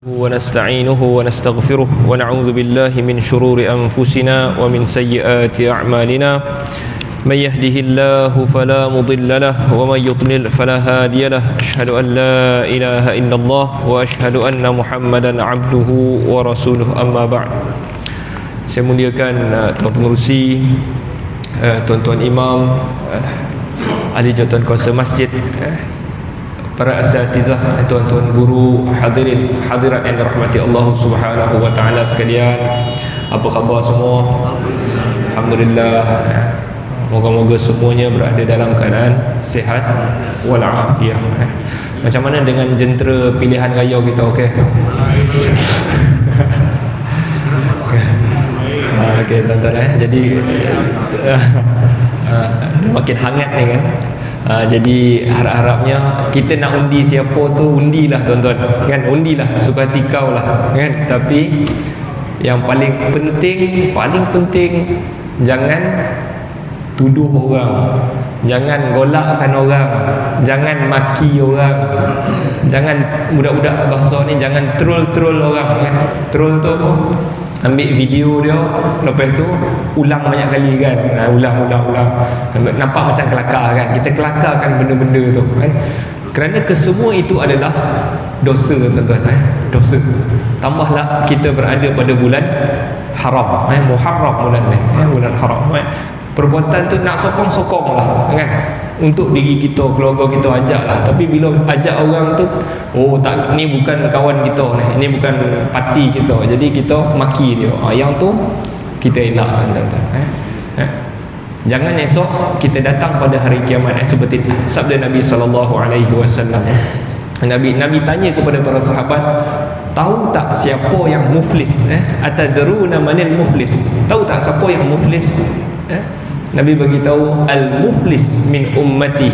ونستعينه ونستغفره ونعوذ بالله من شرور أنفسنا ومن سيئات أعمالنا من يهده الله فلا مضل له ومن يضلل فلا هادي له أشهد أن لا إله إلا الله وأشهد أن محمدا عبده ورسوله أما بعد. Saya muliakan tuan pengerusi, tuan-tuan imam, ahli jawatan kuasa masjid, para asatizah, tuan-tuan guru, hadirin hadirat yang dirahmati Allah Subhanahu wa taala sekalian. Apa khabar semua? Alhamdulillah. Moga-moga semuanya berada dalam keadaan sihat wal afiah. Macam mana dengan jentera pilihan raya kita, okey? Okey tuan-tuan, jadi makin hangat ni kan. Jadi harap-harapnya kita nak undi siapa tu, undilah tuan-tuan, kan? Undilah suka hati kau lah, kan? Tapi yang paling penting jangan tuduh orang, jangan golakkan orang, jangan maki orang, jangan, budak-budak bahasa ni, jangan troll orang, kan? Troll tu ambil video dia, lepas tu ulang banyak kali, kan? Ulang nampak macam kelakar, kan? Kita kelakarkan benda-benda tu, kan? Kerana kesemua itu adalah dosa, tuan-tuan, dosa. Tambahlah kita berada pada bulan haram, Muharram bulan ni, bulan haram, perbuatan tu nak sokong lah, kan? Untuk diri kita, keluarga kita ajak lah. Tapi bila ajak orang tu, oh tak, ni bukan kawan kita ni, ini bukan parti kita, jadi kita maki dia, yang tu kita elak, tuan-tuan. Jangan esok kita datang pada hari kiamat, seperti sabda Nabi SAW. Nabi tanya kepada para sahabat, tahu tak siapa yang muflis? Atadruna manil muflis? Tahu tak siapa yang muflis? Nabi bagi tahu, al-muflis min ummati,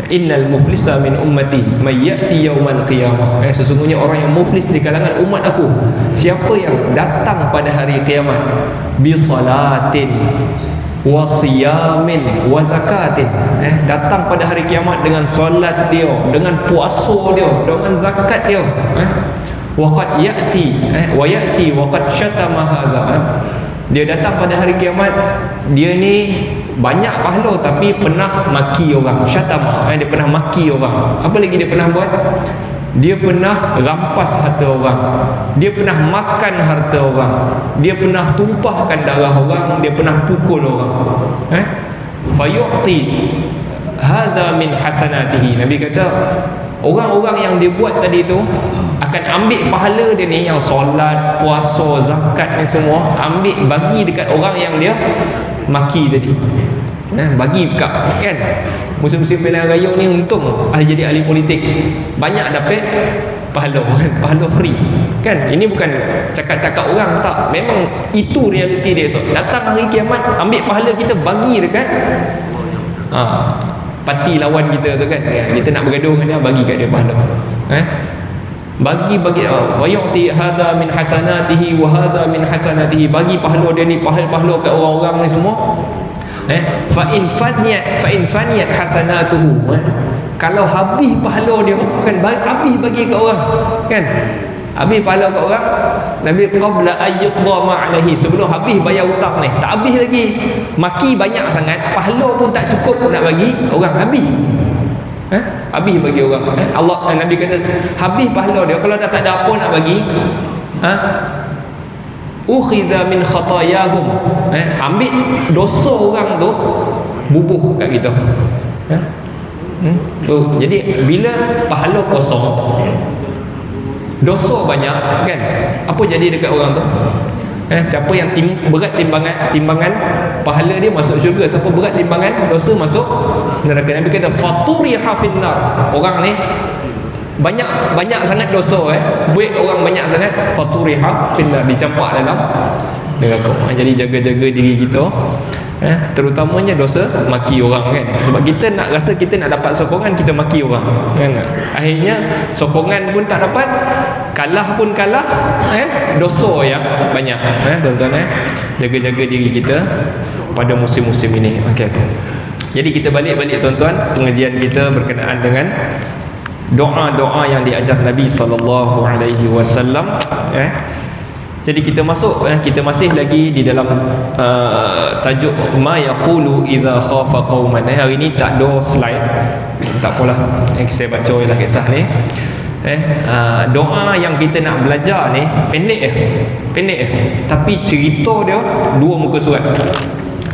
innal muflisa min ummati may ya'ti yaumal qiyamah. Sesungguhnya orang yang muflis di kalangan umat aku, siapa yang datang pada hari kiamat bi salatin wa siyamin wa zakatin, datang pada hari kiamat dengan solat dia, dengan puasa dia, dengan zakat dia, waqad ya'ti wa qad syatama hadza. Dia datang pada hari kiamat, dia ni banyak pahala tapi pernah maki orang, syatama, dia pernah maki orang. Apa lagi dia pernah buat? Dia pernah rampas harta orang, dia pernah makan harta orang, dia pernah tumpahkan darah orang, dia pernah pukul orang. Fayu'ti hadza min hasanatihi. Nabi kata, orang-orang yang dia buat tadi tu akan ambil pahala dia ni, yang solat, puasa, zakat ni semua, ambil bagi dekat orang yang dia maki tadi. Bagi dekat, kan? Musim-musim pilihan raya ni untung jadi ahli politik, banyak dapat pahala, kan? Pahala free, kan? Ini bukan cakap-cakap orang, tak, memang itu realiti dia. So, datang hari kiamat, ambil pahala kita bagi dekat parti lawan kita tu, kan? Kita nak bergaduh dengan dia, bagi kat dia pahala, bagi wa yu'ti hadza min hasanatihi wa hadza min hasanatihi, bagi pahala dia ni, pahala kat orang-orang ni semua. Fa in faniyat hasanatuhu, kalau habis pahala dia, kan, habis bagi kat orang, kan? Habis pahala kat orang, Nabi qabla ayyuqda ma'alahi, sebelum habis bayar hutang ni, tak habis lagi, maki banyak sangat, pahala pun tak cukup nak bagi orang, habis. Habis bagi orang. Nabi kata, habis pahala dia, kalau dah tak ada apa nak bagi, ukhidha min khatayahum, ambil dosa orang tu, bubuh kat kita. Jadi bila pahala kosong, dosa banyak, kan? Apa jadi dekat orang tu? Siapa yang berat timbangan pahala dia masuk syurga, siapa berat timbangan dosa masuk neraka. Nabi kata faturiha finnar, orang ni banyak sangat dosa, buat orang banyak sangat, faturiha finnar, dicampak dalam neraka. Jadi jaga-jaga diri kita, terutamanya dosa maki orang, kan? Sebab kita nak rasa kita nak dapat sokongan, kita maki orang, kan? Akhirnya sokongan pun tak dapat, kalah pun kalah, dosa yang banyak, tuan-tuan. Jaga-jaga diri kita pada musim-musim ini. Okey. Jadi kita balik tuan-tuan, pengajian kita berkenaan dengan doa-doa yang diajar Nabi SAW. Jadi kita masuk, kita masih lagi di dalam tajuk ma yaqulu idza khafa qauman. Hari ni tak ada slide, tak apalah, saya baca lah kisah ni. Doa yang kita nak belajar ni pendek tapi cerita dia 2 muka surat.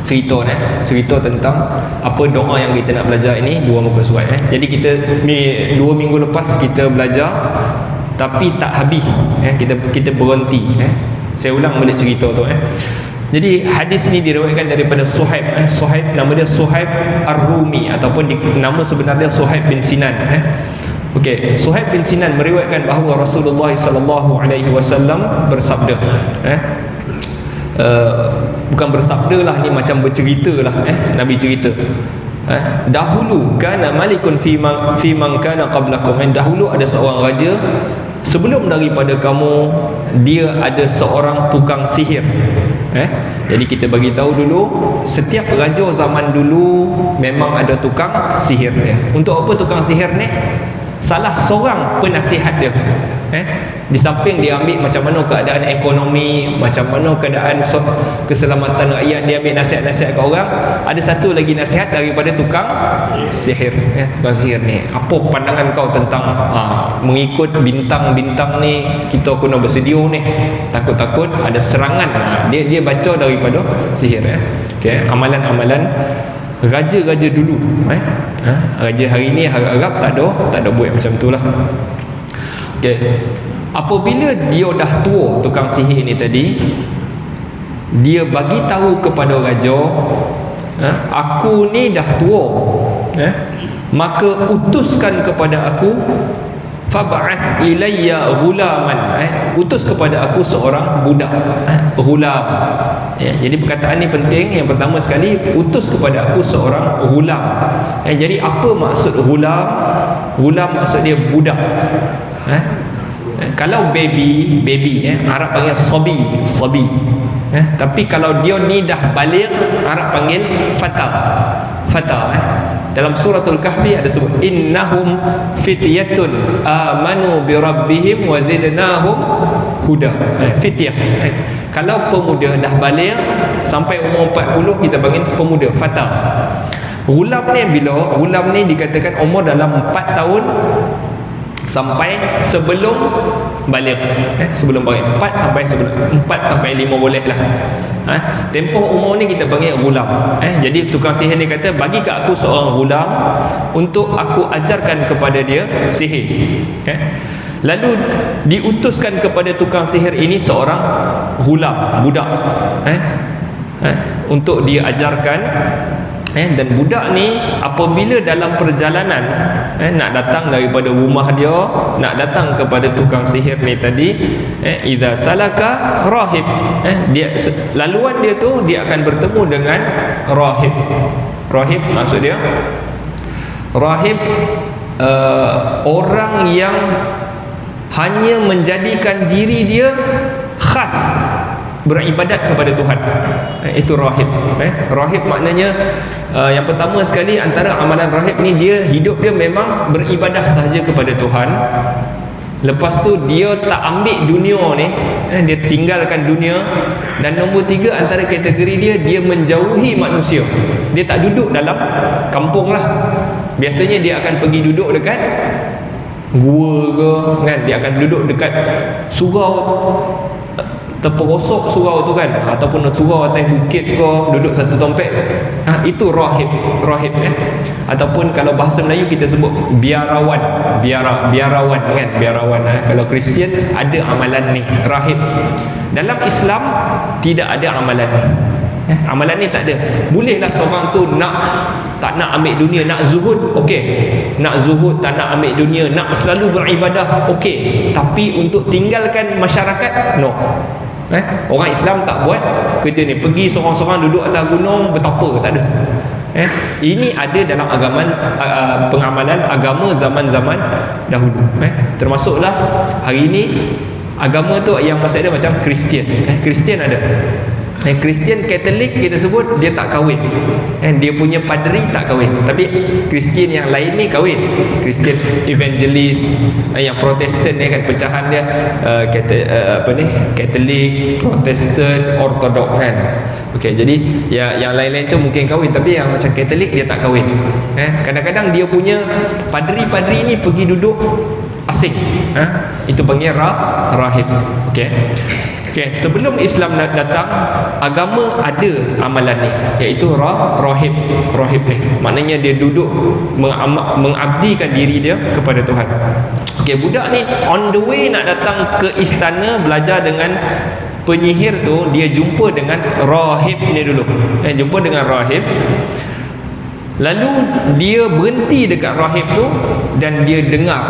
Cerita tentang apa doa yang kita nak belajar ini 2 muka surat. Jadi kita 2 minggu lepas kita belajar tapi tak habis, kita berhenti. Saya ulang balik cerita tu. Jadi hadis ni diriwayatkan daripada Suhaib. Suhaib, nama dia Suhaib Ar-Rumi, ataupun nama sebenar dia Suhaib bin Sinan. Okey, Suhaib bin Sinan meriwayatkan bahawa Rasulullah SAW bersabda. Bukan bersabda lah, ni macam bercerita lah. Nabi cerita. Dahulu kana malikun fi man kana qablakum. Dahulu ada seorang raja sebelum daripada kamu, dia ada seorang tukang sihir. Jadi kita bagi tahu dulu, setiap raja zaman dulu memang ada tukang sihir dia. Untuk apa tukang sihir ni? Salah seorang penasihat dia. Di samping dia ambil macam mana keadaan ekonomi, macam mana keadaan keselamatan rakyat, dia ambil nasihat-nasihat ke orang. Ada satu lagi nasihat daripada tukang sihir. Tukang sihir ni, apa pandangan kau tentang mengikut bintang-bintang ni, kita kena bersedia ni, takut-takut ada serangan. Dia baca daripada sihir. Amalan-amalan raja-raja dulu. Raja hari ni harap tak ada buat macam tu lah. Apabila dia dah tua, tukang sihir ni tadi, dia bagi tahu kepada raja, aku ni dah tua, maka utuskan kepada aku, fab'ath ilayya ghulaman, utus kepada aku seorang budak, ghulam. Jadi perkataan ni penting. Yang pertama sekali, utus kepada aku seorang ghulam. Jadi apa maksud ghulam? Ghulam maksud dia budak. Kalau baby, Arab panggil sabi. Tapi kalau dia ni dah baligh, Arab panggil fata. Dalam suratul Kahfi ada sebut innahum fityatun amanu bi rabbihim wa zidnahum huda. Fityah. Kalau pemuda dah baligh sampai umur 40, kita panggil pemuda, fata. Ghulam ni bila? Ghulam ni dikatakan umur dalam 4 tahun sampai sebelum baligh. Sebelum baligh 4 sampai 5 boleh lah. Tempoh umur ni kita panggil ghulam. Jadi tukang sihir ni kata, bagi kat aku seorang ghulam untuk aku ajarkan kepada dia sihir. Lalu diutuskan kepada tukang sihir ini seorang ghulam, budak, untuk dia ajarkan. Dan budak ni apabila dalam perjalanan nak datang daripada rumah dia, nak datang kepada tukang sihir ni tadi, idza salaka rahib, dia laluan dia tu dia akan bertemu dengan rahib. Rahib maksud dia, rahib orang yang hanya menjadikan diri dia khas beribadat kepada Tuhan. Itu rahib. Rahib maknanya yang pertama sekali, antara amalan rahib ni, dia hidup dia memang beribadah sahaja kepada Tuhan. Lepas tu dia tak ambil dunia ni, dia tinggalkan dunia. Dan nombor 3, antara kategori dia menjauhi manusia. Dia tak duduk dalam kampung lah. Biasanya dia akan pergi duduk dekat gua ke, kan? Dia akan duduk dekat surau, terperosok surau tu kan, ataupun surau atas bukit ke, duduk satu tempat. Itu rahib. Ataupun kalau bahasa Melayu kita sebut biarawan. Biarawan kan, biarawan. Kalau Kristian ada amalan ni, rahib. Dalam Islam tidak ada amalan ni. Amalan ni tak ada. Bolehlah seorang tu tak nak ambil dunia, nak zuhud, okey. Nak zuhud, tak nak ambil dunia, nak selalu beribadah, okey. Tapi untuk tinggalkan masyarakat, no. Orang Islam tak buat kerja ni. Pergi seorang-seorang duduk atas gunung bertapa, tak ada. Ini ada dalam pengamalan agama zaman-zaman dahulu. Termasuklah hari ini agama tu yang masih ada macam Kristian. Kristian ada. Kristian Katolik kita sebut dia tak kahwin, dia punya padri tak kahwin. Tapi Kristian yang lain ni kahwin. Kristian Evangelis, yang Protestan ni kan pecahan dia, Katolik, Protestan, Ortodok kan. Okey, jadi yang lain-lain tu mungkin kahwin, tapi yang macam Katolik dia tak kahwin. Kadang-kadang dia punya padri-padri ni pergi duduk asing. Itu panggil rahib. Okey. Okay, sebelum Islam datang, agama ada amalan ni, iaitu rahib ni. Maknanya dia duduk mengabdikan diri dia kepada Tuhan. Okay, budak ni on the way nak datang ke istana belajar dengan penyihir tu, dia jumpa dengan rahib ni dulu. Jumpa dengan rahib. Lalu dia berhenti dekat rahib tu dan dia dengar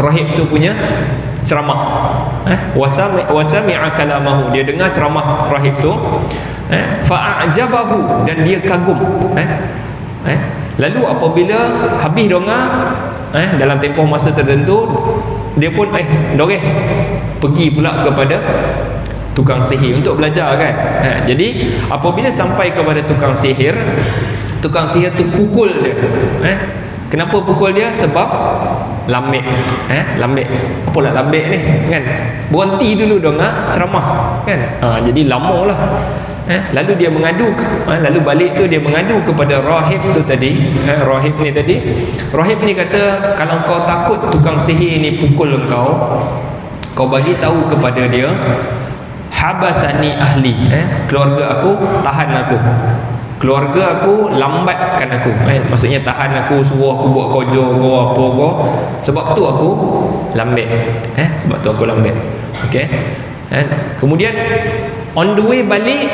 rahib tu punya ceramah. Wasami'a kalamahu, dia dengar ceramah rahib tu. Fa'ajabahu, dan dia kagum. Lalu apabila habis dengar, dalam tempoh masa tertentu, dia pun pergi pula kepada tukang sihir untuk belajar kan. Jadi apabila sampai kepada tukang sihir tu pukul dia. Kenapa pukul dia? Sebab lambik. Lambik. Apalah lambik ni kan? Berhenti dulu dengar ceramah kan. Jadi lama lah. Lalu dia mengadu, lalu balik tu dia mengadu kepada rahib tu tadi. Rahib ni tadi, rahib ni kata, kalau kau takut tukang sihir ni pukul kau bagi tahu kepada dia, habasani ahli, keluarga aku tahan aku, keluarga aku lambatkan aku, maksudnya tahan aku, suruh aku buat kerja apa sebab tu aku lambat, sebab tu aku lambat. Okey. Kemudian on the way balik,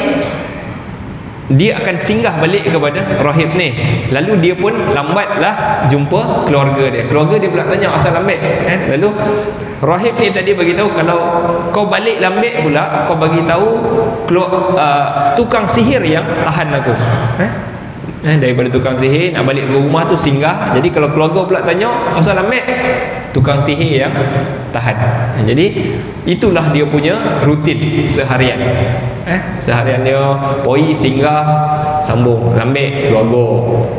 dia akan singgah balik kepada rahib ni. Lalu dia pun lambatlah jumpa keluarga dia. Keluarga dia pula tanya asal lambat. Lalu rahib ni tadi bagi tahu, kalau kau balik lambat pula, kau bagi tahu tukang sihir yang tahan aku. Daripada tukang sihir nak balik ke rumah tu singgah. Jadi kalau keluarga pula tanya asal lambat, tukang sihir yang tahan. Jadi itulah dia punya rutin seharian. Seharian dia poi singgah, sambung lambat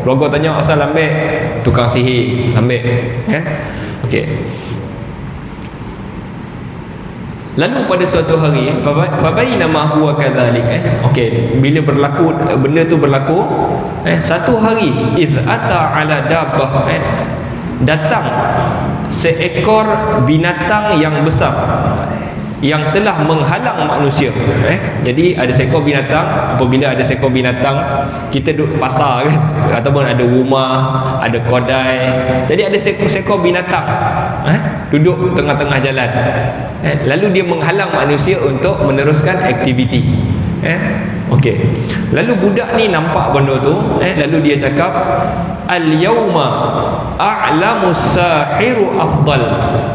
keluarga tanya asal lambat, tukang sihir lambat kan. Okey. Lalu pada suatu hari, fabainama huwa kadzalik, okey, bila berlaku benda tu berlaku, satu hari iz ata ala dabbah, datang seekor binatang yang besar yang telah menghalang manusia. Jadi ada seekor binatang. Apabila ada seekor binatang, kita duduk pasar kan, ataupun ada rumah, ada kedai. Jadi ada seekor binatang duduk tengah-tengah jalan. Lalu dia menghalang manusia untuk meneruskan aktiviti. Okey. Lalu budak ni nampak benda tu, lalu dia cakap, al-yauma a'lamu sahiru afdal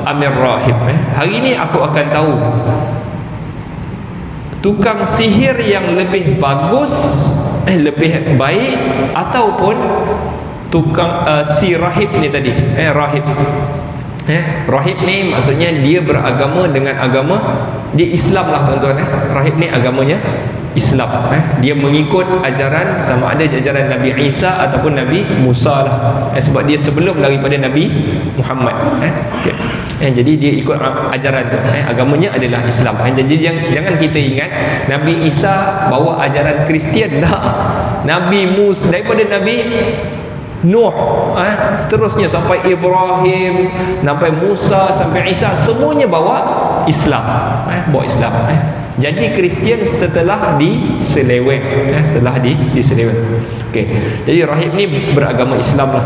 amir rahib. Hari ni aku akan tahu tukang sihir yang lebih bagus, lebih baik, ataupun tukang si rahib ni tadi. Rahib. Rahib ni maksudnya dia beragama dengan agama, dia Islam lah tuan-tuan. Rahib ni agamanya Islam. Dia mengikut ajaran, sama ada ajaran Nabi Isa ataupun Nabi Musa lah. Sebab dia sebelum daripada Nabi Muhammad. Okay. Jadi dia ikut ajaran tu. Agamanya adalah Islam. Jadi jangan kita ingat Nabi Isa bawa ajaran Kristian dah. Nabi Musa, daripada Nabi Nuh, seterusnya sampai Ibrahim, sampai Musa, sampai Isa, semuanya bawa Islam. Bawa Islam. Jadi Kristian setelah diseleweng, setelah diseleweng. Okey. Jadi rahib ni beragama Islam lah.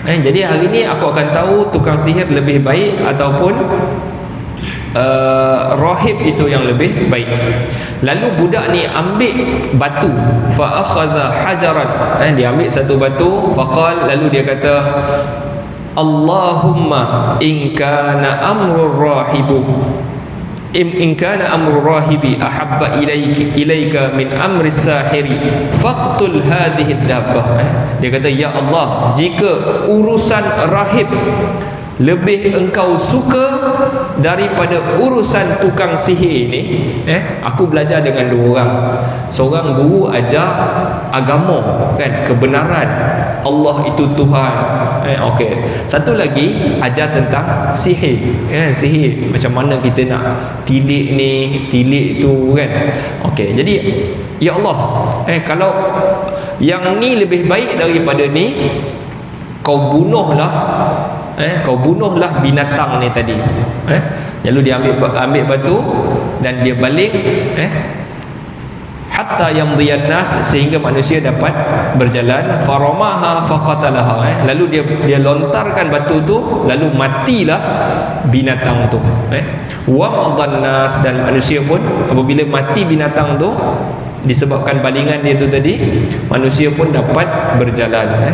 Jadi hari ni aku akan tahu tukang sihir lebih baik ataupun rahib itu yang lebih baik. Lalu budak ni ambil batu, fa akhadha hajaran, dia ambil satu batu, faqal, lalu dia kata, Allahumma in kana amrul rahibu in kana amru rahibi ahabba ilaika min amri sahiri faqtul hadhihi dabbah. Dia kata, ya Allah, jika urusan rahib lebih engkau suka daripada urusan tukang sihir ni, aku belajar dengan dua orang. Seorang guru ajar agama, kan, kebenaran Allah itu Tuhan, okey. Satu lagi ajar tentang sihir, sihir macam mana kita nak tilik ni, tilik tu, kan. Okey, jadi ya Allah, kalau yang ni lebih baik daripada ni, kau bunuhlah binatang ni tadi. Lalu dia ambil batu dan dia balik, hatta yamdiyan nas, sehingga manusia dapat berjalan. Faramaha faqatalaha, lalu dia lontarkan batu tu, lalu matilah binatang tu. Wa madan nas, dan manusia pun apabila mati binatang tu disebabkan balingan dia tu tadi, manusia pun dapat berjalan.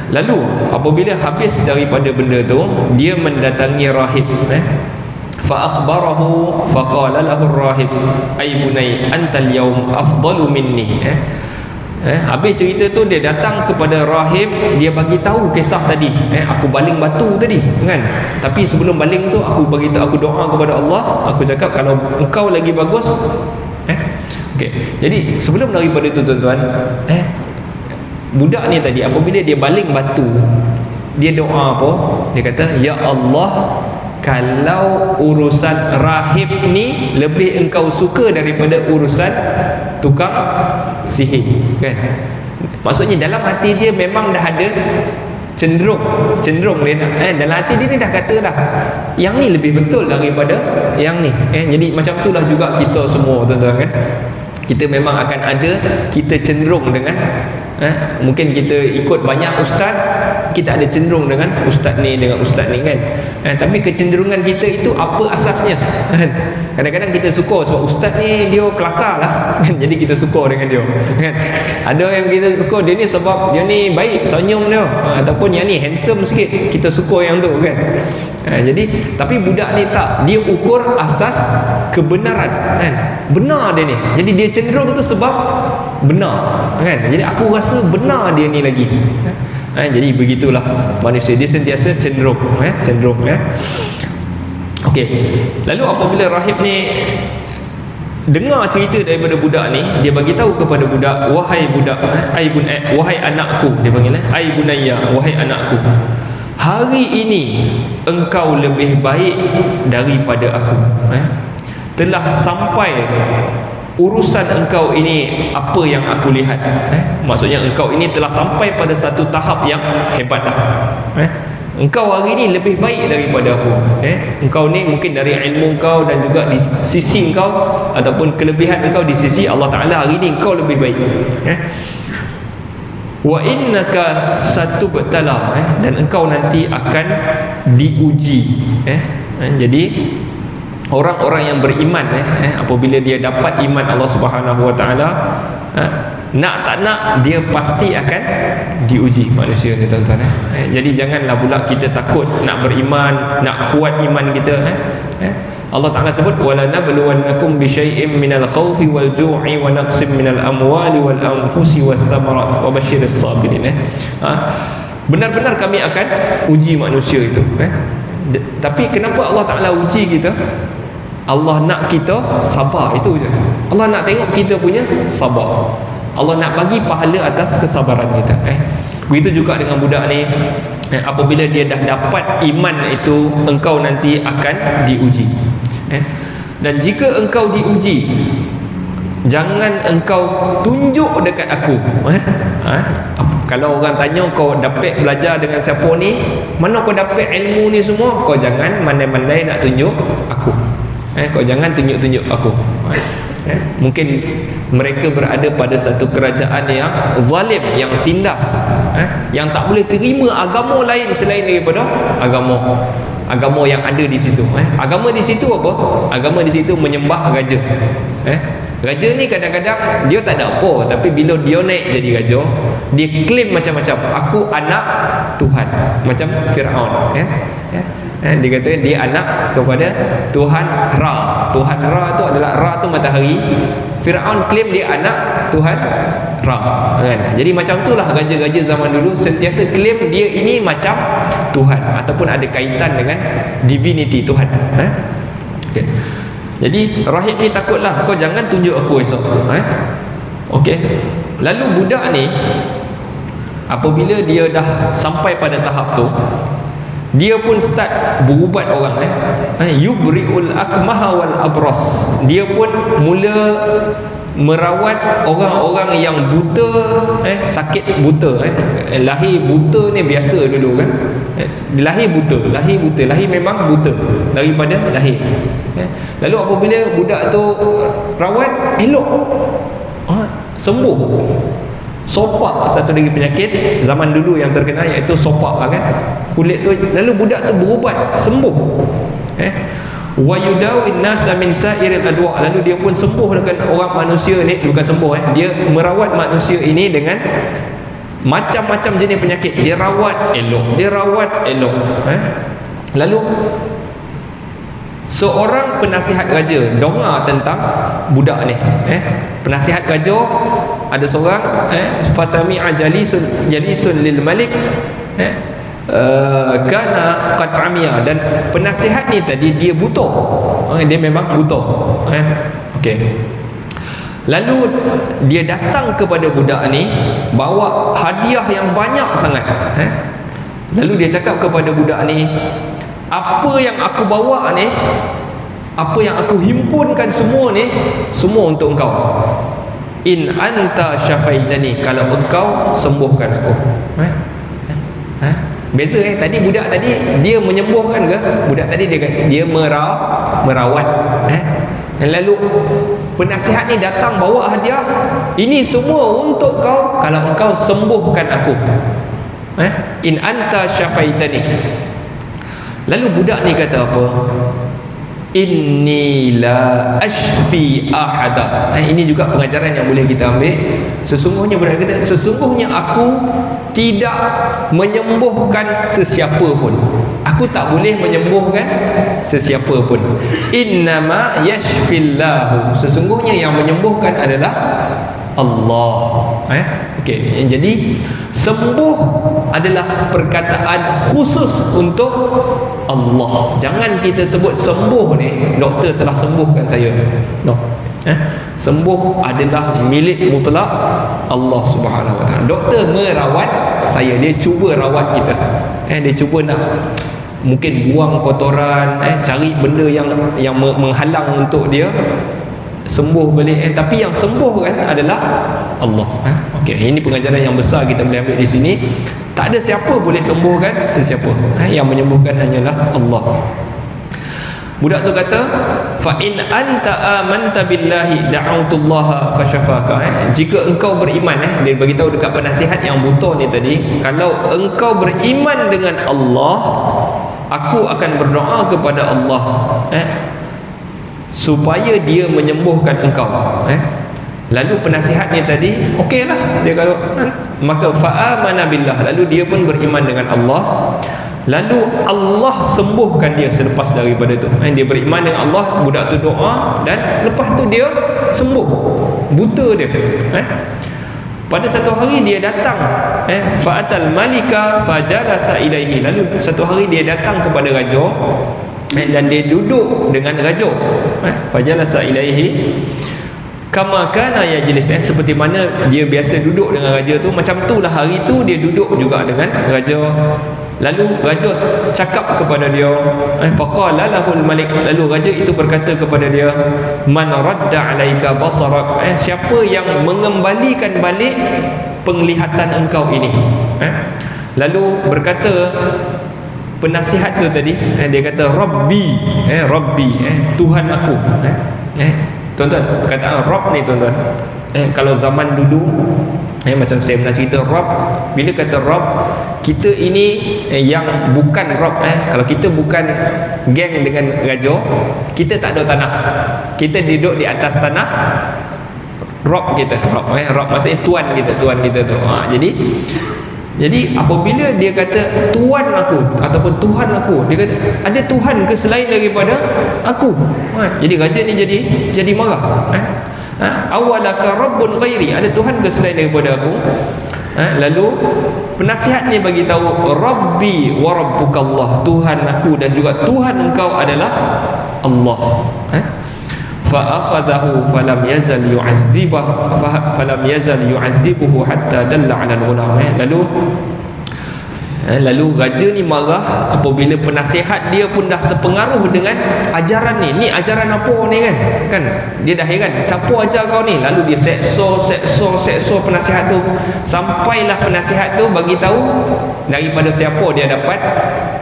Lalu apabila habis daripada benda tu, dia mendatangi rahib, fa akhbarahu faqala lahu ar-rahib ay bunay antal yawm afdalu minni. Habis cerita tu dia datang kepada rahib, dia bagi tahu kisah tadi, aku baling batu tadi, kan. Tapi sebelum baling tu aku bagi tahu, aku doa kepada Allah, aku cakap kalau engkau lagi bagus, okey. Jadi sebelum daripada tu tuan-tuan, budak ni tadi apabila dia baling batu, dia doa apa? Dia kata, ya Allah, kalau urusan rahib ni lebih engkau suka daripada urusan tukang sihir, kan. Maksudnya dalam hati dia memang dah ada cenderung dia nak, dalam hati dia ni dah kata dah, yang ni lebih betul daripada yang ni. Jadi macam itulah juga kita semua tuan-tuan, kan. Kita memang akan ada, kita cenderung dengan, mungkin kita ikut banyak ustaz, kita ada cenderung dengan ustaz ni, kan. Tapi kecenderungan kita itu apa asasnya? Kadang-kadang kita suka sebab ustaz ni dia kelakar lah, kan? Jadi kita suka dengan dia, kan. Ada yang kita suka dia ni sebab dia ni baik, senyum dia, ataupun yang ni handsome sikit, kita suka yang tu, kan. Jadi tapi budak ni tak, dia ukur asas kebenaran, kan. Benar dia ni, jadi dia cenderung tu sebab benar, kan. Jadi aku rasa benar dia ni lagi. Jadi begitulah manusia, dia sentiasa cenderung. Okey. Lalu apabila rahib ni dengar cerita daripada budak ni, dia bagi tahu kepada budak, wahai budak, wahai anakku, dia panggil, ai bunayya, wahai anakku, hari ini engkau lebih baik daripada aku. Telah sampai urusan engkau ini apa yang aku lihat. Maksudnya engkau ini telah sampai pada satu tahap yang hebat dah. Engkau hari ini lebih baik daripada aku. Engkau ni mungkin dari ilmu engkau dan juga di sisi engkau ataupun kelebihan engkau di sisi Allah Ta'ala, hari ini engkau lebih baik. Wa innaka satubtala, dan engkau nanti akan diuji. Jadi orang-orang yang beriman, apabila dia dapat iman Allah Subhanahu Wa Taala, nak tak nak dia pasti akan diuji manusia ni, tuan-tuan. Jadi janganlah pula kita takut nak beriman, nak kuat iman kita. Allah Ta'ala sebut, wala nabluwannakum bisyai'im minal khawfi wal ju'i wa naqsim minal amwali wal anfusi was thamarat wa basyiris sabirin. Benar-benar kami akan uji manusia itu. Tapi kenapa Allah Ta'ala uji kita? Allah nak kita sabar, itu je. Allah nak tengok kita punya sabar. Allah nak bagi pahala atas kesabaran kita. Begitu juga dengan budak ni, apabila dia dah dapat iman itu, engkau nanti akan diuji. Dan jika engkau diuji, jangan engkau tunjuk dekat aku. Kalau orang tanya kau dapat belajar dengan siapa ni, mana kau dapat ilmu ni semua, kau jangan mandai-mandai nak tunjuk aku. Kau jangan tunjuk-tunjuk aku. Mungkin mereka berada pada satu kerajaan yang zalim, yang tindas, yang tak boleh terima agama lain selain daripada agama yang ada di situ. Agama di situ apa? Agama di situ menyembah raja. Raja ni kadang-kadang dia tak ada apa, tapi bila dia naik jadi raja, dia claim macam-macam, aku anak Tuhan, macam Firaun, ya. Dia kata dia anak kepada Tuhan Ra. Tuhan Ra tu adalah, Ra tu matahari. Firaun claim dia anak Tuhan Ra, kan? Jadi macam itulah raja-raja zaman dulu sentiasa claim dia ini macam Tuhan ataupun ada kaitan dengan divinity Tuhan. Okay. Jadi rahib ni takutlah, kau jangan tunjuk aku esok. Okey. Lalu budak ni apabila dia dah sampai pada tahap tu, dia pun start berubat orang. Yubri'ul akmaha wal abras. Dia pun mula merawat orang-orang yang buta, sakit buta. Lahir buta ni biasa dulu kan. Lahir buta, lahir memang buta daripada lahir. Lalu apabila budak tu rawat, elok, sembuh. Sopak satu lagi penyakit zaman dulu yang terkenal, iaitu sopak, kan, kulit tu. Lalu budak tu berubat, sembuh. Wa yudawin nasa min sa'iril adwa. Lalu dia pun sembuh dengan orang manusia ni, bukan sembuh, dia merawat manusia ini dengan macam-macam jenis penyakit. Dia rawat elok, Lalu seorang penasihat raja dengar tentang budak ni. Penasihat raja ada seorang, fasami'a jalisun lil malik, kana qad amiya. Dan penasihat ni tadi dia buta, dia memang buta. Okey. Lalu dia datang kepada budak ni bawa hadiah yang banyak sangat. Lalu dia cakap kepada budak ni, apa yang aku bawa ni, apa yang aku himpunkan semua ni, semua untuk engkau. In anta syafaitani, kalau engkau sembuhkan aku. Beza tadi budak tadi dia menyembuhkan ke? Budak tadi dia merawat. Lalu penasihat ni datang bawa hadiah, ini semua untuk kau kalau engkau sembuhkan aku. In anta syafaitani. Lalu budak ni kata apa? Inni la ashfi ahada. Ini juga pengajaran yang boleh kita ambil. Sesungguhnya budak kata, sesungguhnya aku tidak menyembuhkan sesiapa pun. Aku tak boleh menyembuhkan sesiapa pun. Innama yashfillahu. Sesungguhnya yang menyembuhkan adalah Allah. Okey, jadi sembuh adalah perkataan khusus untuk Allah. Jangan kita sebut sembuh ni, doktor telah sembuhkan saya. No. Sembuh adalah milik mutlak Allah Subhanahu Wa Taala. Doktor merawat saya, dia cuba rawat kita. Dia cuba nak mungkin buang kotoran, cari benda yang menghalang untuk dia sembuh balik, tapi yang sembuh kan adalah Allah. Okey, ini pengajaran yang besar kita boleh ambil di sini. Tak ada siapa boleh sembuhkan sesiapa. Yang menyembuhkan hanyalah Allah. Budak tu kata, fa in anta amanta billahi da'autullaha fasyafaka. Jika engkau beriman, dia bagi tahu dekat penasihat yang buta ni tadi, kalau engkau beriman dengan Allah, aku akan berdoa kepada Allah supaya dia menyembuhkan engkau. Lalu penasihatnya tadi, okeylah, dia kata, maka fa'amana billah, lalu dia pun beriman dengan Allah. Lalu Allah sembuhkan dia selepas daripada tu. Dia beriman dengan Allah, budak tu doa, dan lepas tu dia sembuh buta dia. Pada satu hari dia datang, fa'atal malika fajalasa ilaihi. Lalu satu hari dia datang kepada raja, dan dia duduk dengan raja. Fajalasa ilaihi kama kana yajlis, seperti mana dia biasa duduk dengan raja tu, macam itulah hari tu dia duduk juga dengan raja. Lalu raja cakap kepada dia, faqala lahul malik, lalu raja itu berkata kepada dia, man radda alaika basarak, siapa yang mengembalikan balik penglihatan engkau ini. Lalu berkata penasihat tu tadi, dia kata Rabbi, Tuhan aku. Tuan-tuan, perkataan Rabb ni tuan-tuan, kalau zaman dulu, macam saya pernah cerita, Rabb, bila kata Rabb, kita ini yang bukan Rabb, kalau kita bukan geng dengan raja, kita tak ada tanah, kita duduk di atas tanah, Rob kita, Rob maksudnya tuan kita tu. Jadi apabila dia kata tuan aku ataupun Tuhan aku, dia kata ada Tuhan ke selain daripada aku? Jadi raja ni jadi marah. Awalaka rabbun ghairi, ada Tuhan ke selain daripada aku? Lalu penasihat ni bagi tahu, Rabbi wa rabbukallah, Tuhan aku dan juga Tuhan engkau adalah Allah. Fa akhadahu falam yazal yu'azzibuhu hatta dalla 'ala al-ghulam. Lalu raja ni marah apabila penasihat dia pun dah terpengaruh dengan ajaran ni. Ni ajaran apa ni kan? Dia dah heran, siapa ajar kau ni? Lalu dia sekso penasihat tu, sampailah penasihat tu bagi tahu daripada siapa dia dapat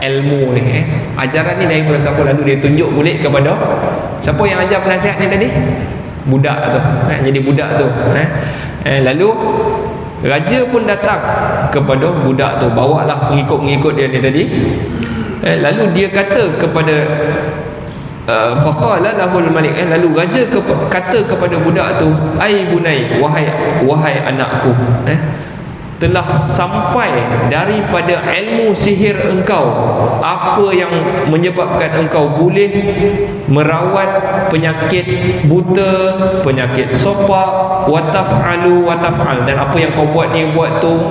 ilmu ni. Ajaran ni daripada siapa? Lalu dia tunjuk balik kepada siapa yang ajar penasihat ni tadi? Budak tu. Jadi budak tu. Lalu raja pun datang kepada budak tu, bawalah pengikut-pengikut dia ni tadi. Lalu dia kata kepada faqala lahul malik, lalu raja kata kepada budak tu, ai bunai, wahai anakku, telah sampai daripada ilmu sihir engkau apa yang menyebabkan engkau boleh merawat penyakit buta, penyakit sopak, wataf'al, dan apa yang kau buat tu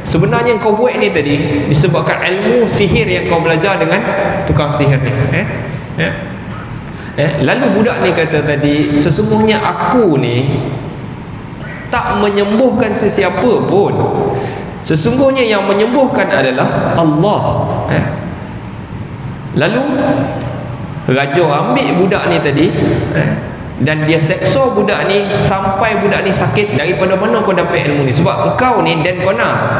sebenarnya kau buat ni tadi disebabkan ilmu sihir yang kau belajar dengan tukang sihir ni. Lalu budak ni kata tadi, sesungguhnya aku ni tak menyembuhkan sesiapa pun. Sesungguhnya yang menyembuhkan adalah Allah. Lalu raja ambil budak ni tadi, dan dia seksa budak ni sampai budak ni sakit. Daripada mana kau dapat ilmu ni? Sebab engkau ni dan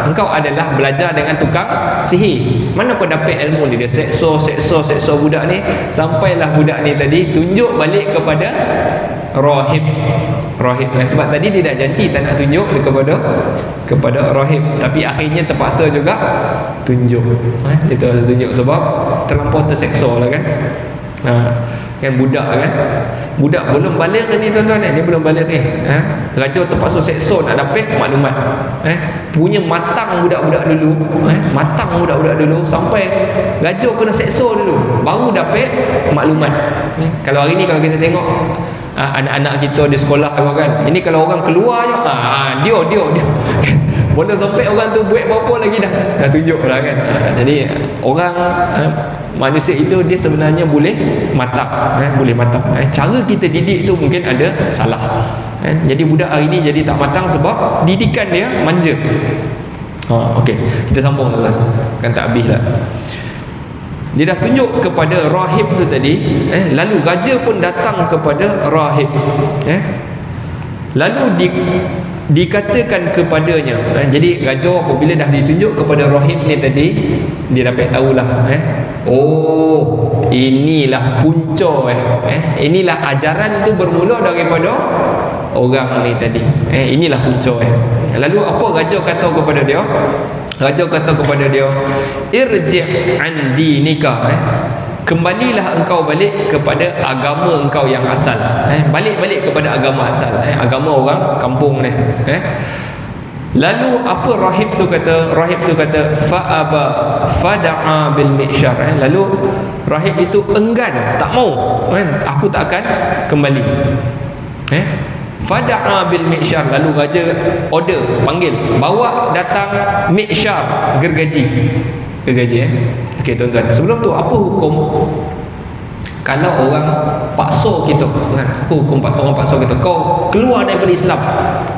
engkau adalah belajar dengan tukang sihir. Mana kau dapat ilmu ni? Dia seksa budak ni sampailah budak ni tadi tunjuk balik kepada rahib. Sebab tadi dia dah janji tak nak tunjuk kepada rahib, tapi akhirnya terpaksa juga tunjuk. Dia terpaksa tunjuk sebab terlampau terseksa lah kan. Kan budak belum balik ni tuan-tuan, dia belum balik ni. Raja terpaksa seksa nak dapat maklumat. Punya matang budak-budak dulu, sampai raja kena seksa dulu baru dapat maklumat. Kalau hari ni kalau kita tengok anak-anak kita di sekolah kan, ini kalau orang keluar je, dia boleh sampai orang tu buat apa lagi dah tunjuk lah kan. Jadi orang manusia itu dia sebenarnya boleh matang, cara kita didik tu mungkin ada salah. Jadi budak hari ni jadi tak matang sebab didikan dia manja. Okey, kita sambung lah kan, tak habis lah. Dia dah tunjuk kepada rahib tu tadi, lalu raja pun datang kepada rahib, lalu dikatakan kepadanya. Jadi raja apabila dah ditunjuk kepada rahib ni tadi, dia dapat tahulah, oh inilah punca, inilah ajaran tu bermula daripada orang ni tadi, inilah punca. Lalu apa raja kata kepada dia? Raja kata kepada dia, irji' an dinika, kembalilah engkau balik kepada agama engkau yang asal. Balik kepada agama asal, agama orang kampung ni. Lalu apa rahib tu kata? Rahib tu kata fa'aba fada'a bil mi'syar. Lalu rahib itu enggan, tak mau, aku tak akan kembali. Fada'a bil mi'syar, lalu raja order, panggil, bawa datang mi'syar, gergaji. Okey tuan-tuan, sebelum tu apa hukum kalau orang paksa kita? Apa hukum orang paksa kita? Kau keluar daripada Islam,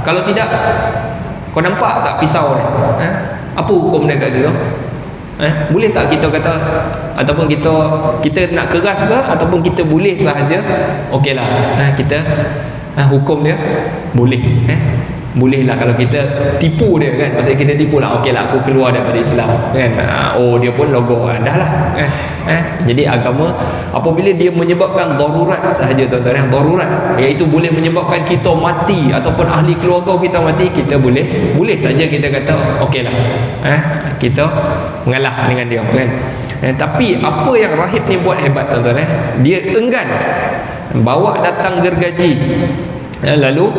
kalau tidak kau nampak tak pisau ni? Apa hukum dia kat situ? Boleh tak kita kata, ataupun kita nak keras ke, ataupun kita boleh sahaja okeylah, kita hukum dia boleh, bolehlah kalau kita tipu dia kan, maksudnya kita tipu lah, okeylah aku keluar daripada Islam kan. Oh dia pun logo dah lah. Jadi agama apabila dia menyebabkan darurat sahaja tuan-tuan, darurat iaitu boleh menyebabkan kita mati ataupun ahli keluarga kita mati, kita boleh saja kita kata okeylah, kita mengalah dengan dia kan. Tapi apa yang rahib ni buat hebat tuan-tuan, dia enggan bawa datang gergaji, lalu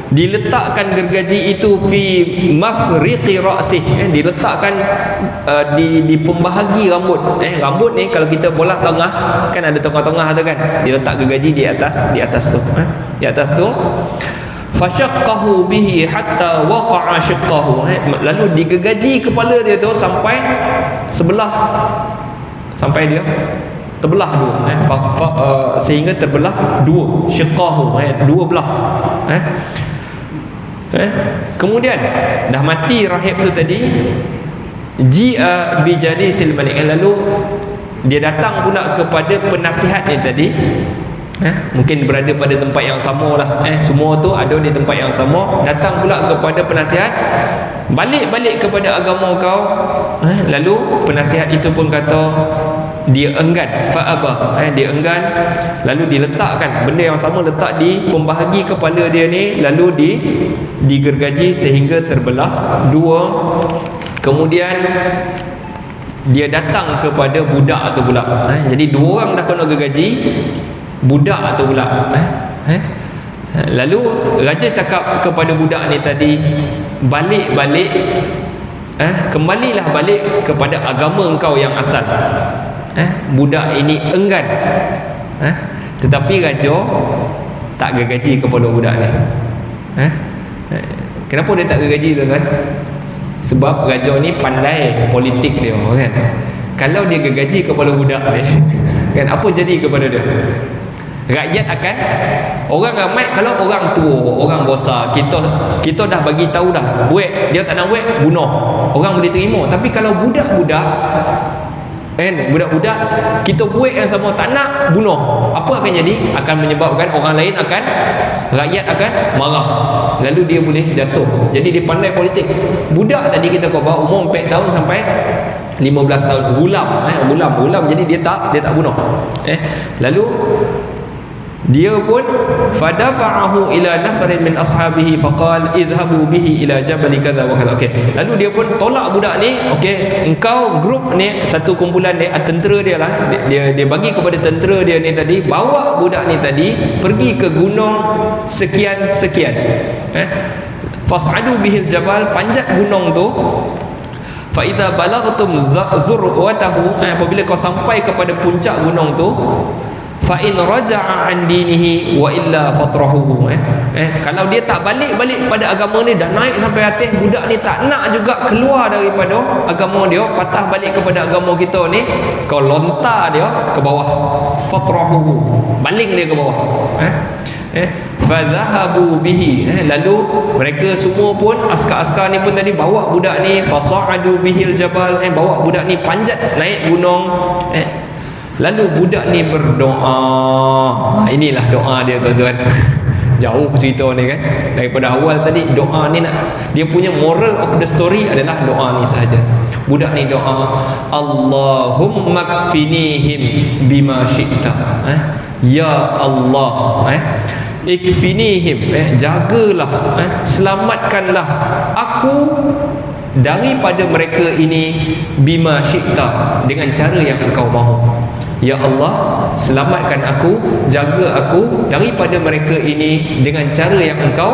diletakkan gergaji itu fi mafriqi ra'sih, diletakkan di pembahagi rambut. Rambut ni kalau kita bola tengah kan ada tengah-tengah tu kan, diletak gergaji di atas tu, di atas tu. Fashaqqahu bihi hatta waqa'a shiqqahu, lalu digergaji kepala dia tu sampai sebelah, sampai dia terbelah dua, sehingga terbelah dua, shiqqahu, dua belah. Kemudian dah mati rahib tu tadi, ji'a bi jalisil malik, lalu dia datang pula kepada penasihat ni tadi. Mungkin berada pada tempat yang sama lah, semua tu ada di tempat yang sama. Datang pula kepada penasihat, balik kepada agama kau. Lalu penasihat itu pun kata dia enggan, fa'aba, dia enggan. Lalu diletakkan benda yang sama, letak di pembahagi kepala dia ni, lalu digergaji sehingga terbelah dua. Kemudian dia datang kepada budak tu pula. Jadi dua orang dah kena gergaji, budak tu pula. Lalu raja cakap kepada budak ni tadi, balik, kembalilah balik kepada agama engkau yang asal. Budak ini enggan, tetapi raja tak gergaji kepada budak ni. Kenapa dia tak gergaji, tuan-tuan? Sebab raja ni pandai politik dia, kan. Kalau dia gergaji kepada budak ni, kan, apa jadi kepada dia? Rakyat akan, orang ramai, kalau orang tua, orang besar, kita dah bagi tahu dah, buat, dia tak nak buat, bunuh, orang boleh terima. Tapi kalau budak-budak, budak-budak kita buat yang sama, tak nak, bunuh, apa akan jadi? Akan menyebabkan orang lain akan, rakyat akan marah, lalu dia boleh jatuh. Jadi dia pandai politik. Budak tadi kita khabar umur 4 tahun sampai 15 tahun, gulam, jadi dia tak bunuh. Lalu dia pun fadafa'ahu ila nafarin min ashabihi faqal idhabu bihi ila jabal kadza wa kadza. Lalu dia pun tolak budak ni. Engkau grup ni, satu kumpulan ni, tentera dia lah, dia bagi kepada tentera dia ni tadi, bawa budak ni tadi pergi ke gunung sekian. Fas'adu bihil jabal, panjat gunung tu. Fa idza balagtum zurwatahu, apabila kau sampai kepada puncak gunung tu, fa in raja'a an dinihi wa illa fatrahuhu. Kalau dia tak balik pada agama ni, dah naik sampai atas, budak ni tak nak juga keluar daripada agama dia, patah balik kepada agama kita ni, kau lontar dia ke bawah, fatrahuhu, baling dia ke bawah. Fadhahabu bihi, lalu mereka semua pun, askar-askar ni pun tadi bawa budak ni, fasa'adu bihil jabal, bawa budak ni panjat naik gunung. Lalu budak ni berdoa. Inilah doa dia, tuan-tuan. Jauh cerita ni kan, daripada awal tadi. Doa ni dia punya moral of the story adalah doa ni sahaja. Budak ni doa, Allahumma kfinihim bima syi'ta. Ya Allah, ikfinihim, jagalah, selamatkanlah aku daripada mereka ini, bima syi'ta, dengan cara yang engkau mahu. Ya Allah, selamatkan aku, jaga aku daripada mereka ini dengan cara yang engkau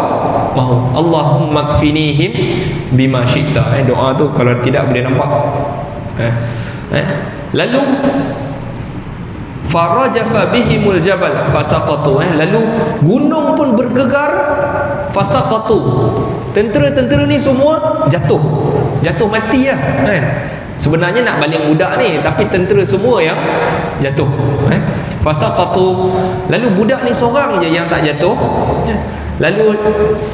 mahu. Allahumma kfinihim bima syi'ta. Doa tu kalau tidak boleh nampak. Lalu farajafa bihimul jabal fasaqatu, lalu gunung pun bergegar, fasaqatu, tentera-tentera ni semua jatuh mati lah, kan. Sebenarnya nak baling budak ni, tapi tentera semua yang jatuh. Fasaqatu, lalu budak ni seorang je yang tak jatuh. Lalu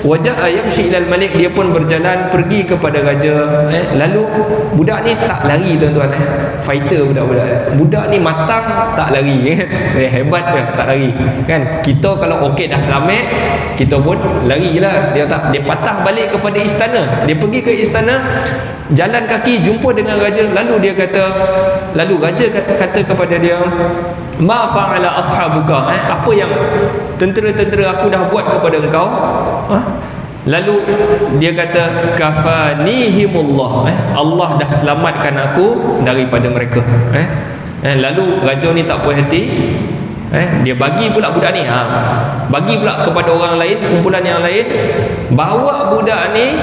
wajah yamshi ilal malik, dia pun berjalan pergi kepada raja. Lalu budak ni tak lari, tuan-tuan. Fighter budak ni matang, tak lari, kan. Hebat dia, tak lari, kan. Kita kalau okey dah selamat, kita pun lari lah. Dia patah balik kepada istana. Dia pergi ke istana, jalan kaki jumpa dengan raja. Lalu raja kata kepada dia, ma fa'ala ashabuka, apa yang tentera-tentera aku dah buat kepada engkau? Lalu dia kata, kafanihimullah, Allah dah selamatkan aku daripada mereka. Lalu raja ni tak puas hati, Dia bagi pula budak ni, bagi pula kepada orang lain, kumpulan yang lain, bawa budak ni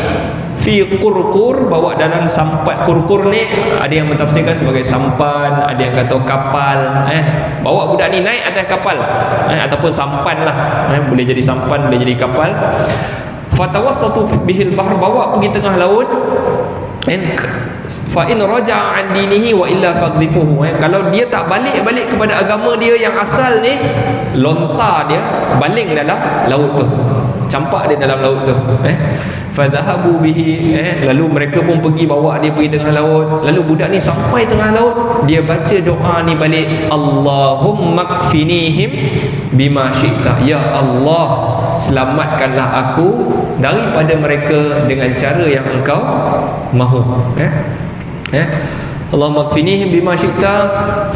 fi qurqur, bawa dalam sampan. Qurqur ni ada yang mentafsirkan sebagai sampan, ada yang kata kapal. Bawa budak ni naik atas kapal, ataupun sampan lah, boleh jadi sampan, boleh jadi kapal. Fatawassatu bihil bahr, bawa pergi tengah laut. Fa in raja'a an dinihi wa illa faqdhifuhu. Kalau dia tak balik kepada agama dia yang asal ni, lontar dia baling dalam laut tu, campak dia dalam laut tu. Fadhahabu bihi, lalu mereka pun pergi bawa dia pergi tengah laut. Lalu budak ni sampai tengah laut, dia baca doa ni balik, Allahumma kfinihim bima syi'ta. Ya Allah, selamatkanlah aku daripada mereka dengan cara yang engkau mahu. Allahumma kfinihim bima syi'ta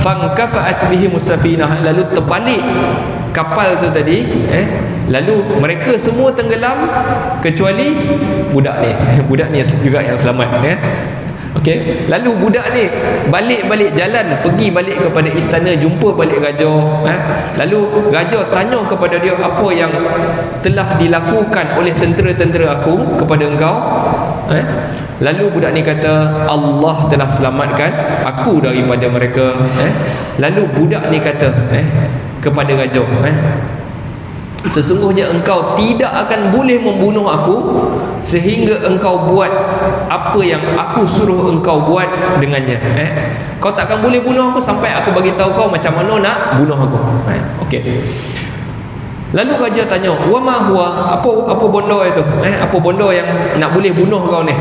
fankafa'at bihi musafinah. Lalu terbalik kapal tu tadi, lalu mereka semua tenggelam kecuali budak ni. Budak ni juga yang selamat. Okey, lalu budak ni balik jalan, pergi balik kepada istana, jumpa balik raja. Lalu raja tanya kepada dia, apa yang telah dilakukan oleh tentera-tentera aku kepada engkau? Lalu budak ni kata, Allah telah selamatkan aku daripada mereka. Lalu budak ni kata kepada raja, sesungguhnya engkau tidak akan boleh membunuh aku sehingga engkau buat apa yang aku suruh engkau buat dengannya. Kau tak akan boleh bunuh aku sampai aku bagi tahu kau macam mana nak bunuh aku. Okey. Lalu raja tanya, wa ma huwa, apa bondo itu? Apa bondo yang nak boleh bunuh kau ni?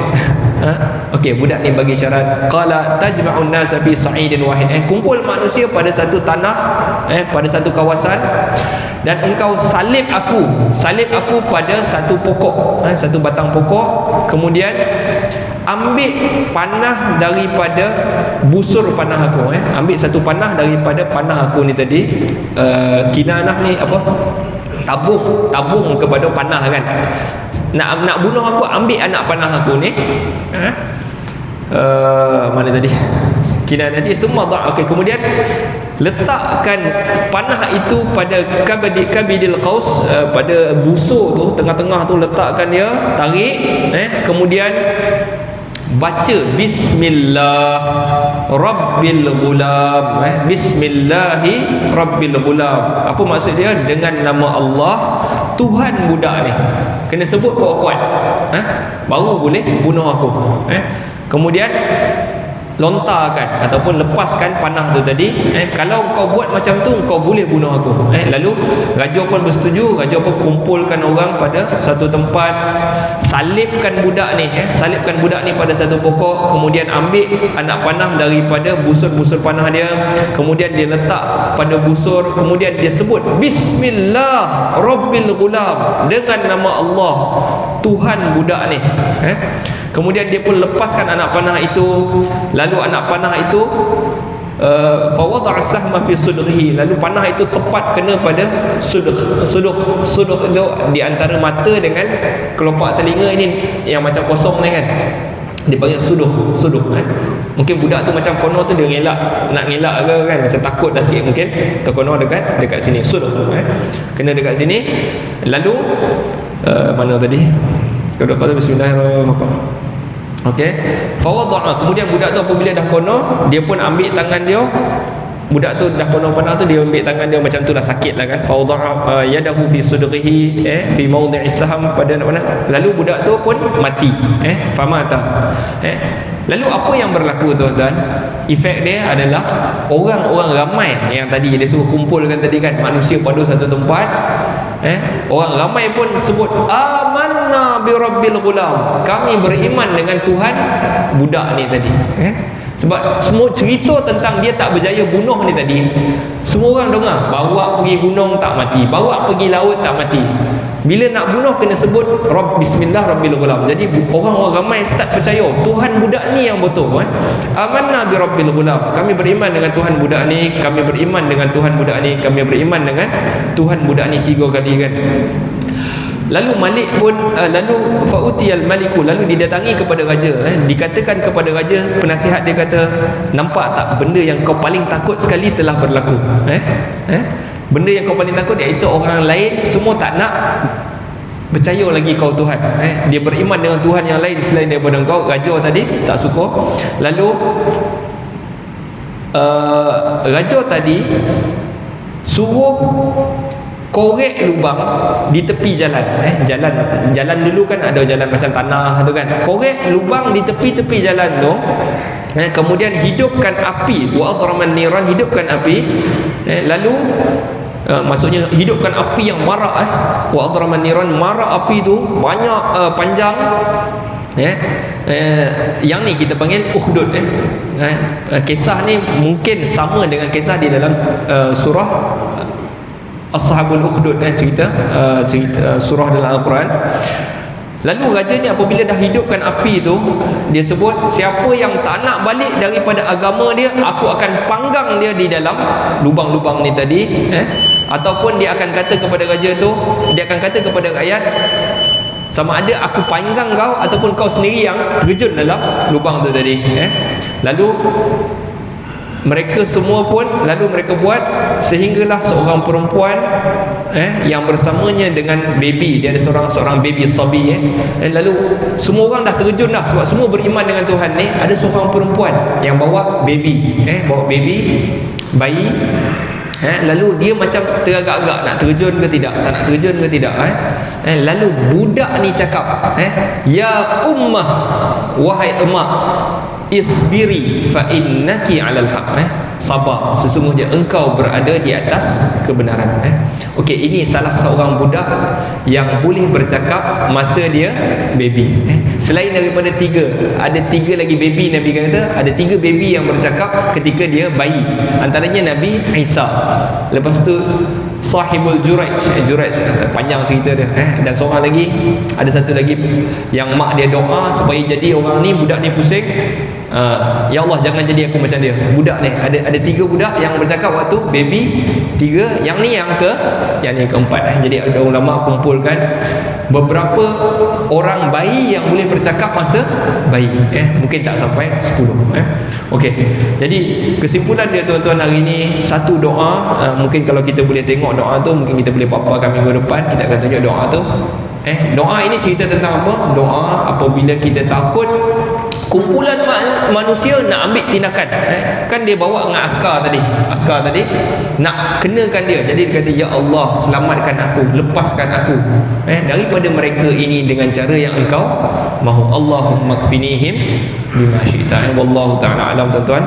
Okey, budak ni bagi syarat. Qala tajma'un nasa fi sa'idin wahid. Kumpul manusia pada satu tanah, pada satu kawasan, dan engkau salib aku pada satu pokok, satu batang pokok. Kemudian ambil panah daripada busur panah aku. Ambil satu panah daripada panah aku ni tadi. Kinanah ni apa? Tabung kepada panah kan. Nak bunuh aku, ambil anak panah aku ni. Mana tadi? Kira tadi semua dah. Okey, kemudian letakkan panah itu pada kabidil qaus, pada busur tu, tengah-tengah tu letakkan dia, tarik, kemudian baca bismillah rabbil ghulam. Bismillahi rabbil ghulam. Apa maksud dia? Dengan nama Allah Tuhan budak ni. Kena sebut kuat-kuat, baru boleh bunuh aku. Kemudian lontarkan ataupun lepaskan panah tu tadi. Kalau kau buat macam tu, kau boleh bunuh aku. Lalu raja pun bersetuju. Raja pun kumpulkan orang pada satu tempat, salibkan budak ni, salibkan budak ni pada satu pokok. Kemudian ambil anak panah daripada busur-busur panah dia, kemudian dia letak pada busur, kemudian dia sebut bismillah rabbil ghulam, dengan nama Allah Tuhan budak ni. Kemudian dia pun lepaskan anak panah itu. Lalu anak panah itu fawada'a sahma fi sudrihi. Lalu panah itu tepat kena pada suduh itu di antara mata dengan kelopak telinga ini yang macam kosong ni kan. Dia panggil suduh. Mungkin budak tu macam kono tu dia nak ngelak ke kan, macam takut dah sikit mungkin. Terkono dekat sini suduh. Kena dekat sini. Lalu mana tadi? Kalau kata bismillahirrahmanirrahim. Okey. Fawadha'a, kemudian budak tu apabila dah kono, dia pun ambil tangan dia. Budak tu dah kono panah tu, dia ambil tangan dia macam tu lah, sakit lah kan. Fawadha'a yadahu fi sudrihi fi mawdi'is saham, pada mana. Lalu budak tu pun mati. Famata. Lalu apa yang berlaku tuan-tuan? Efek dia adalah orang-orang ramai yang tadi dia suruh kumpulkan tadi kan, manusia pada satu tempat. Orang ramai pun sebut amanna bi rabbil ghulam, kami beriman dengan Tuhan budak ni tadi. Sebab semua cerita tentang dia tak berjaya bunuh ni tadi, semua orang dengar. Bawa pergi gunung tak mati, bawa pergi laut tak mati. Bila nak bunuh kena sebut bismillah rabbil ghulam. Jadi orang-orang ramai start percaya Tuhan budak ni yang betul. Amanna bi rabbil ghulam, kami beriman dengan Tuhan budak ni, kami beriman dengan Tuhan budak ni, kami beriman dengan Tuhan budak ni 3 kali kan. Lalu Malik pun lalu fa'utiyal maliku, lalu didatangi kepada raja. Dikatakan kepada raja, penasihat dia kata, nampak tak benda yang kau paling takut sekali telah berlaku. Benda yang kau paling takut iaitu orang lain semua tak nak percaya lagi kau Tuhan. Dia beriman dengan Tuhan yang lain selain daripada kau. Raja tadi tak suka. Lalu raja tadi suruh korek lubang di tepi jalan. Jalan dulu kan ada jalan macam tanah tu kan. Korek lubang di tepi-tepi jalan tu. Kemudian hidupkan api. Wa adraman niran, hidupkan api. Lalu maksudnya hidupkan api yang marak. Wa adraman niran, marak api tu banyak, panjang. Yang ni kita panggil ukhdud. Kisah ni mungkin sama dengan kisah di dalam surah Ashabul Ukhdud, cerita surah dalam Al-Quran. Lalu raja ni apabila dah hidupkan api tu, dia sebut, siapa yang tak nak balik daripada agama dia, aku akan panggang dia di dalam lubang-lubang ni tadi. Ataupun dia akan kata kepada raja tu, dia akan kata kepada rakyat, sama ada aku panggang kau ataupun kau sendiri yang terjun dalam lubang tu tadi. Lalu mereka semua pun, lalu mereka buat sehinggalah seorang perempuan yang bersamanya dengan baby, dia ada seorang baby sabi. Lalu semua orang dah terjun dah sebab semua beriman dengan Tuhan ni. Ada seorang perempuan yang bawa baby, bayi. Lalu dia macam teragak-agak nak terjun ke tidak, tak nak terjun ke tidak. Lalu budak ni cakap, ya ummah, wahai emak, isbiri fa innaki 'alal haqq. Sabar, sesungguhnya engkau berada di atas kebenaran. Okey, ini salah seorang budak yang boleh bercakap masa dia baby. Selain daripada ada tiga lagi baby, Nabi kata ada 3 baby yang bercakap ketika dia bayi. Antaranya Nabi Isa. Lepas tu Sahibul Juraij, panjang cerita dia. Dan seorang lagi, ada satu lagi yang mak dia doa supaya jadi orang ni, budak ni pusing. Ya Allah, jangan jadi aku macam dia. Budak ni ada 3 budak yang bercakap waktu baby, 3, yang ni yang keempat. Jadi ada ulama kumpulkan beberapa orang bayi yang boleh bercakap masa bayi. Mungkin tak sampai 10. Okey. Jadi kesimpulan dia tuan-tuan hari ni, satu doa, mungkin kalau kita boleh tengok doa tu, mungkin kita boleh paparkan minggu depan, kita akan tunjuk doa tu. Doa ini cerita tentang apa? Doa apabila kita takut kumpulan manusia nak ambil tindakan. Kan dia bawa dengan askar tadi nak kenakan dia. Jadi dia kata, ya Allah, selamatkan aku, lepaskan aku daripada mereka ini dengan cara yang engkau mahu. Allahumma kfinihim bima syi'ta. Wallahu ta'ala alam. Tuan-tuan,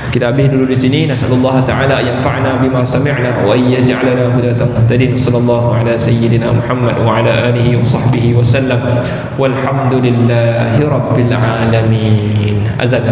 kita habis dulu di sini. Nasallallahu ta'ala yanfa'na bima sami'na wa yaj'alana hudatan muhtadin. Sallallahu ala sayyidina Muhammad wa ala alihi wa sahbihi wa sallam. Walhamdulillahi rabbil alamin. Azan.